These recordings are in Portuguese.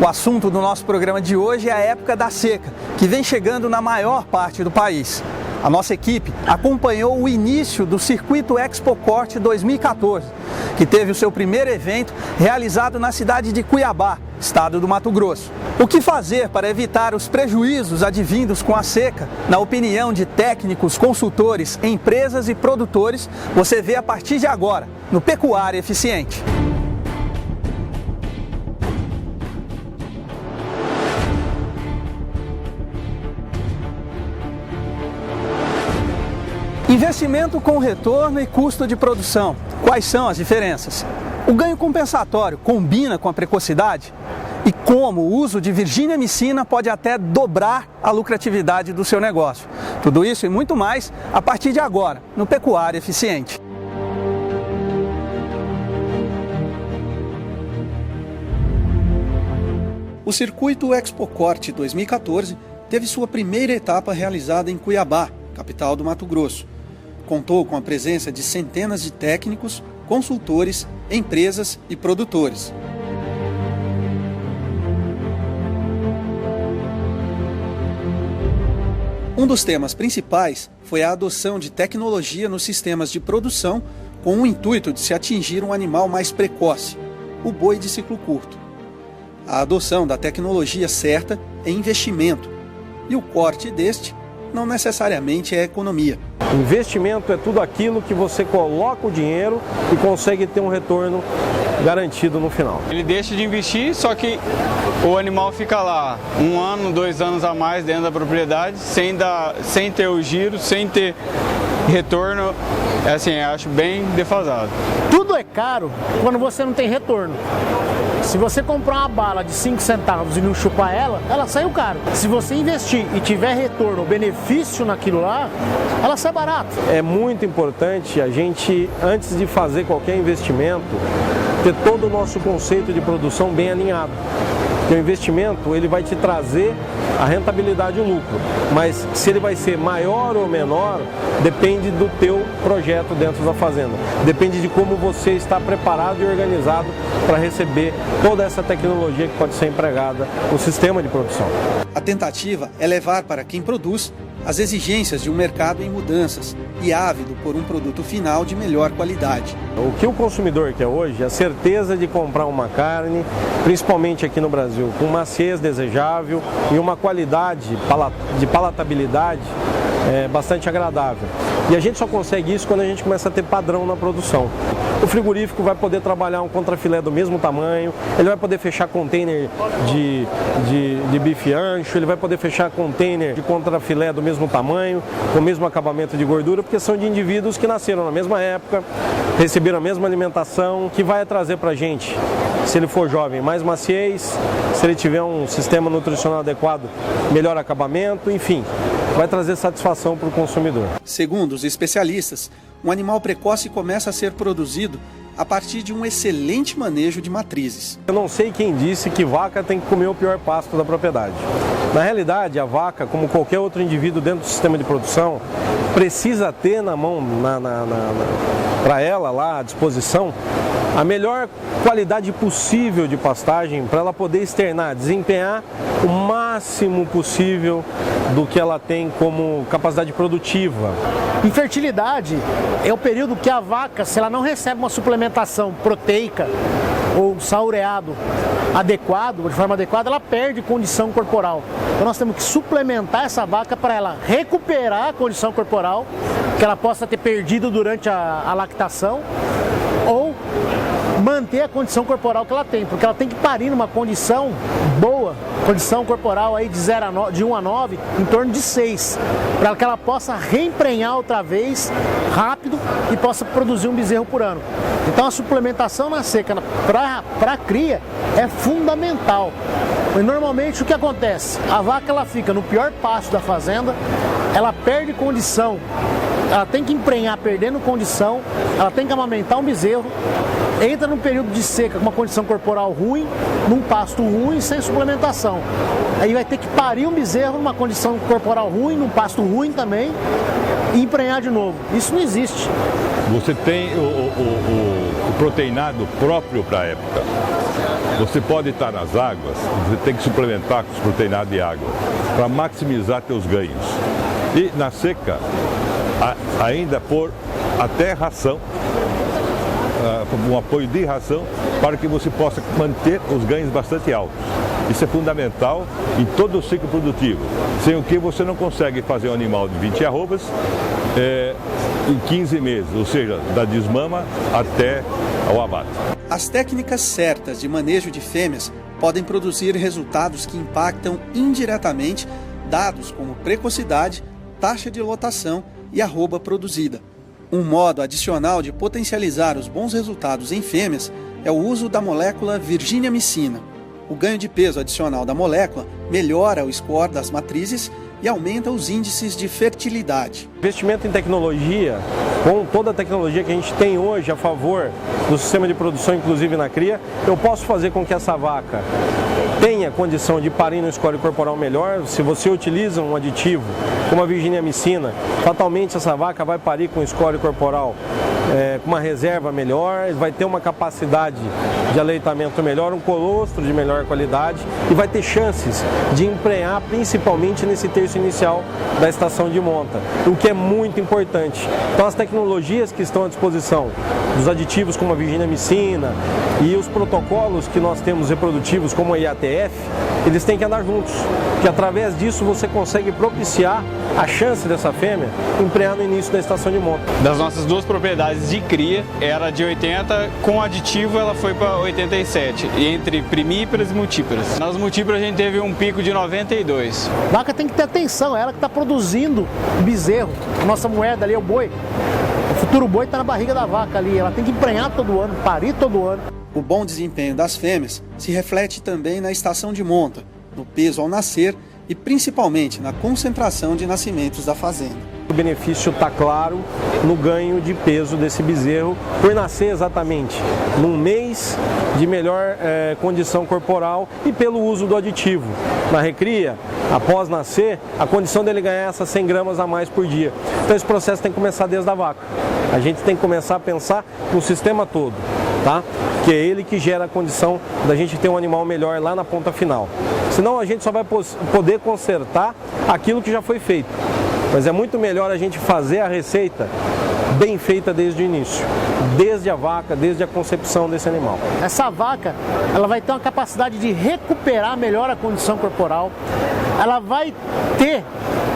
O assunto do nosso programa de hoje é a época da seca, que vem chegando na maior parte do país. A nossa equipe acompanhou o início do Circuito ExpoCorte 2014, que teve o seu primeiro evento realizado na cidade de Cuiabá, estado do Mato Grosso. O que fazer para evitar os prejuízos advindos com a seca? Na opinião de técnicos, consultores, empresas e produtores, você vê a partir de agora, no Pecuária Eficiente. Investimento com retorno e custo de produção. Quais são as diferenças? O ganho compensatório combina com a precocidade? E como o uso de Virgínia Amicina pode até dobrar a lucratividade do seu negócio? Tudo isso e muito mais a partir de agora, no Pecuária Eficiente. O Circuito ExpoCorte 2014 teve sua primeira etapa realizada em Cuiabá, capital do Mato Grosso. Contou com a presença de centenas de técnicos, consultores, empresas e produtores. Um dos temas principais foi a adoção de tecnologia nos sistemas de produção com o intuito de se atingir um animal mais precoce, o boi de ciclo curto. A adoção da tecnologia certa é investimento e o corte deste não necessariamente é economia. Investimento é tudo aquilo que você coloca o dinheiro e consegue ter um retorno garantido no final. Ele deixa de investir, só que o animal fica lá 1 ano, 2 anos a mais dentro da propriedade, sem ter o giro, sem ter retorno. Eu acho bem defasado. Tudo é caro quando você não tem retorno. Se você comprar uma bala de 5 centavos e não chupar ela saiu caro. Se você investir e tiver retorno, benefício naquilo lá, ela sai barata. É muito importante a gente, antes de fazer qualquer investimento, ter todo o nosso conceito de produção bem alinhado. Porque o investimento ele vai te trazer a rentabilidade e o lucro, mas se ele vai ser maior ou menor, depende do teu projeto dentro da fazenda. Depende de como você está preparado e organizado para receber toda essa tecnologia que pode ser empregada no sistema de produção. A tentativa é levar para quem produz as exigências de um mercado em mudanças e ávido por um produto final de melhor qualidade. O que o consumidor quer hoje é a certeza de comprar uma carne, principalmente aqui no Brasil, com maciez desejável e uma qualidade de palatabilidade bastante agradável. E a gente só consegue isso quando a gente começa a ter padrão na produção. O frigorífico vai poder trabalhar um contrafilé do mesmo tamanho, ele vai poder fechar container de bife ancho, ele vai poder fechar container de contrafilé do mesmo tamanho, com o mesmo acabamento de gordura, porque são de indivíduos que nasceram na mesma época, receberam a mesma alimentação, que vai trazer para a gente, se ele for jovem, mais maciez, se ele tiver um sistema nutricional adequado, melhor acabamento, enfim, vai trazer satisfação para o consumidor. Segundo os especialistas, um animal precoce começa a ser produzido a partir de um excelente manejo de matrizes. Eu não sei quem disse que vaca tem que comer o pior pasto da propriedade. Na realidade, a vaca, como qualquer outro indivíduo dentro do sistema de produção, precisa ter na mão, para ela lá à disposição, a melhor qualidade possível de pastagem para ela poder externar, desempenhar o máximo possível do que ela tem como capacidade produtiva. Infertilidade é o período que a vaca, se ela não recebe uma suplementação proteica ou saureado adequado, de forma adequada, ela perde condição corporal. Então nós temos que suplementar essa vaca para ela recuperar a condição corporal que ela possa ter perdido durante a lactação ou manter a condição corporal que ela tem, porque ela tem que parir numa condição boa, condição corporal aí de 1 a 9, em torno de 6, para que ela possa reemprenhar outra vez rápido e possa produzir um bezerro por ano. Então a suplementação na seca para a cria é fundamental. E normalmente o que acontece? A vaca ela fica no pior pasto da fazenda, ela perde condição, ela tem que emprenhar perdendo condição, ela tem que amamentar um bezerro, entra num período de seca com uma condição corporal ruim, num pasto ruim, sem suplementação. Aí vai ter que parir um bezerro numa condição corporal ruim, num pasto ruim também, e emprenhar de novo. Isso não existe. Você tem o proteinado próprio para a época? Você pode estar nas águas, você tem que suplementar com os proteinados de água para maximizar teus ganhos. E na seca, ainda pôr até ração, um apoio de ração, para que você possa manter os ganhos bastante altos. Isso é fundamental em todo o ciclo produtivo, sem o que você não consegue fazer um animal de 20 arrobas em 15 meses, ou seja, da desmama até ao abate. As técnicas certas de manejo de fêmeas podem produzir resultados que impactam indiretamente dados como precocidade, taxa de lotação e arroba produzida. Um modo adicional de potencializar os bons resultados em fêmeas é o uso da molécula virginiamicina. O ganho de peso adicional da molécula melhora o score das matrizes e aumenta os índices de fertilidade. Investimento em tecnologia, com toda a tecnologia que a gente tem hoje a favor do sistema de produção, inclusive na cria, eu posso fazer com que essa vaca tenha condição de parir no score corporal melhor. Se você utiliza um aditivo como a virginiamicina, fatalmente essa vaca vai parir com score corporal com uma reserva melhor, vai ter uma capacidade de aleitamento melhor, um colostro de melhor qualidade e vai ter chances de emprenhar principalmente nesse terço inicial da estação de monta, o que é muito importante. Então as tecnologias que estão à disposição dos aditivos como a virginiamicina e os protocolos que nós temos reprodutivos como a IATF, eles têm que andar juntos, porque através disso você consegue propiciar a chance dessa fêmea emprenhar no início da estação de monta. Das nossas duas propriedades de cria, era de 80, com aditivo ela foi para 87, entre primíparas e multíparas. Nas multíparas a gente teve um pico de 92. A vaca tem que ter atenção, ela que está produzindo o bezerro, a nossa moeda ali é o boi. O futuro boi está na barriga da vaca ali, ela tem que emprenhar todo ano, parir todo ano. O bom desempenho das fêmeas se reflete também na estação de monta, no peso ao nascer e principalmente na concentração de nascimentos da fazenda. O benefício está claro no ganho de peso desse bezerro por nascer exatamente num mês de melhor condição corporal e pelo uso do aditivo. Na recria, após nascer, a condição dele ganhar essas 100 gramas a mais por dia. Então esse processo tem que começar desde a vaca. A gente tem que começar a pensar no sistema todo, tá? Que é ele que gera a condição da gente ter um animal melhor lá na ponta final. Senão a gente só vai poder consertar aquilo que já foi feito. Mas é muito melhor a gente fazer a receita bem feita desde o início, desde a vaca, desde a concepção desse animal. Essa vaca, ela vai ter uma capacidade de recuperar melhor a condição corporal, ela vai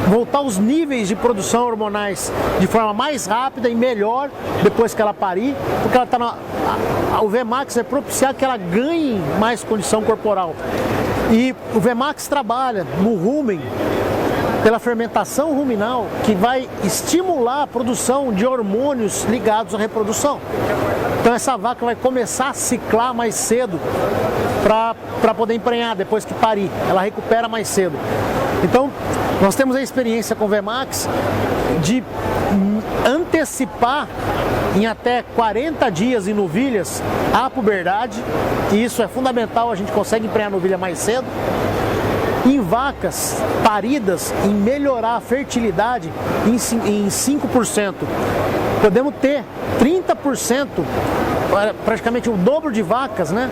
voltar aos níveis de produção hormonais de forma mais rápida e melhor depois que ela parir, porque ela está o VMAX vai propiciar que ela ganhe mais condição corporal. E o VMAX trabalha no rumen, pela fermentação ruminal, que vai estimular a produção de hormônios ligados à reprodução. Então essa vaca vai começar a ciclar mais cedo para poder emprenhar depois que parir. Ela recupera mais cedo. Então nós temos a experiência com o VMAX de antecipar em até 40 dias em novilhas a puberdade, e isso é fundamental, a gente consegue emprenhar a novilha mais cedo. Em vacas paridas, em melhorar a fertilidade em 5%. Podemos ter 30%, praticamente o dobro de vacas, né,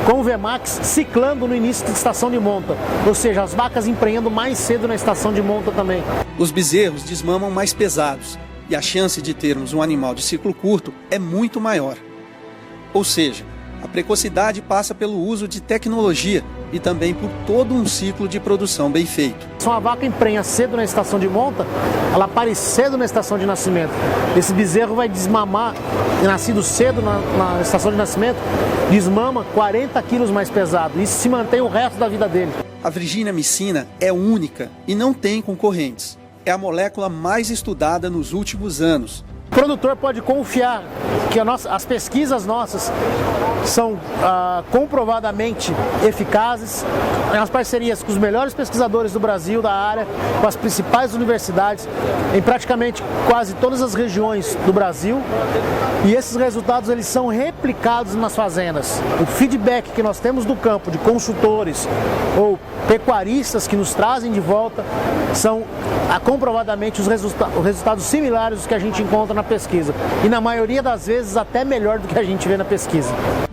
com o VMAX ciclando no início da estação de monta. Ou seja, as vacas emprenhando mais cedo na estação de monta também. Os bezerros desmamam mais pesados e a chance de termos um animal de ciclo curto é muito maior. Ou seja, a precocidade passa pelo uso de tecnologia e também por todo um ciclo de produção bem feito. Se uma vaca emprenha cedo na estação de monta, ela pare cedo na estação de nascimento. Esse bezerro vai desmamar, nascido cedo na estação de nascimento, desmama 40 quilos mais pesado. Isso se mantém o resto da vida dele. A virginiamicina é única e não tem concorrentes. É a molécula mais estudada nos últimos anos. O produtor pode confiar que as pesquisas nossas são comprovadamente eficazes, nas parcerias com os melhores pesquisadores do Brasil, da área, com as principais universidades, em praticamente quase todas as regiões do Brasil, e esses resultados eles são replicados nas fazendas. O feedback que nós temos do campo, de consultores ou pecuaristas que nos trazem de volta, são comprovadamente os resultados similares aos que a gente encontra na pesquisa, e na maioria das vezes até melhor do que a gente vê na pesquisa.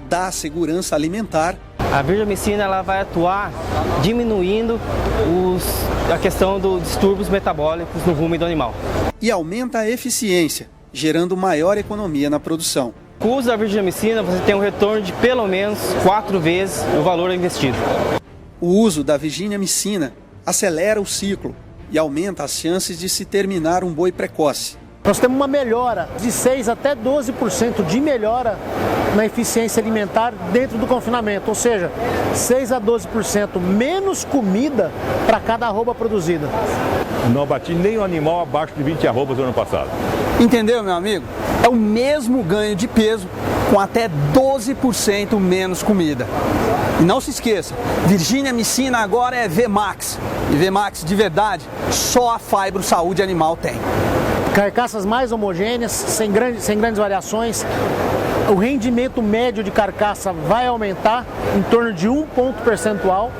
Da segurança alimentar A virginiamicina ela vai atuar diminuindo a questão dos distúrbios metabólicos no rumen do animal. E aumenta a eficiência, gerando maior economia na produção. Com o uso da virginiamicina, você tem um retorno de pelo menos 4 vezes o valor investido. O uso da virginiamicina acelera o ciclo e aumenta as chances de se terminar um boi precoce. Nós temos uma melhora de 6 até 12% de melhora na eficiência alimentar dentro do confinamento, ou seja, 6 a 12% menos comida para cada arroba produzida. Não abati nenhum animal abaixo de 20 arrobas no ano passado. Entendeu, meu amigo? É o mesmo ganho de peso com até 12% menos comida. E não se esqueça, virginiamicina agora é VMAX. E VMAX de verdade, só a Fibro Saúde Animal tem. Carcaças mais homogêneas, sem grandes variações. O rendimento médio de carcaça vai aumentar em torno de 1 ponto percentual.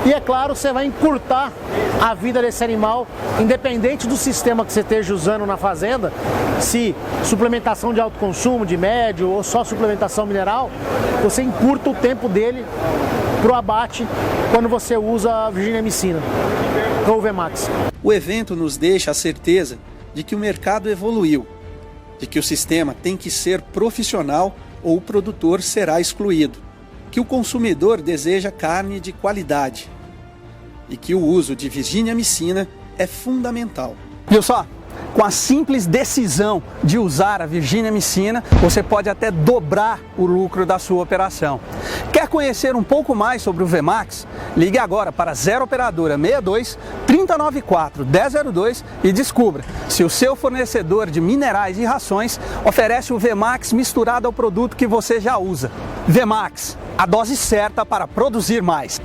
E é claro, você vai encurtar a vida desse animal, independente do sistema que você esteja usando na fazenda, se suplementação de alto consumo, de médio ou só suplementação mineral, você encurta o tempo dele para o abate quando você usa a virginiamicina ou o VMAX. O evento nos deixa a certeza de que o mercado evoluiu, de que o sistema tem que ser profissional ou o produtor será excluído, que o consumidor deseja carne de qualidade e que o uso de virginiamicina é fundamental. Viu só? Com a simples decisão de usar a virginiamicina, você pode até dobrar o lucro da sua operação. Quer conhecer um pouco mais sobre o VMAX? Ligue agora para 0 Operadora 62 3094 1002 e descubra se o seu fornecedor de minerais e rações oferece o VMAX misturado ao produto que você já usa. VMAX, a dose certa para produzir mais.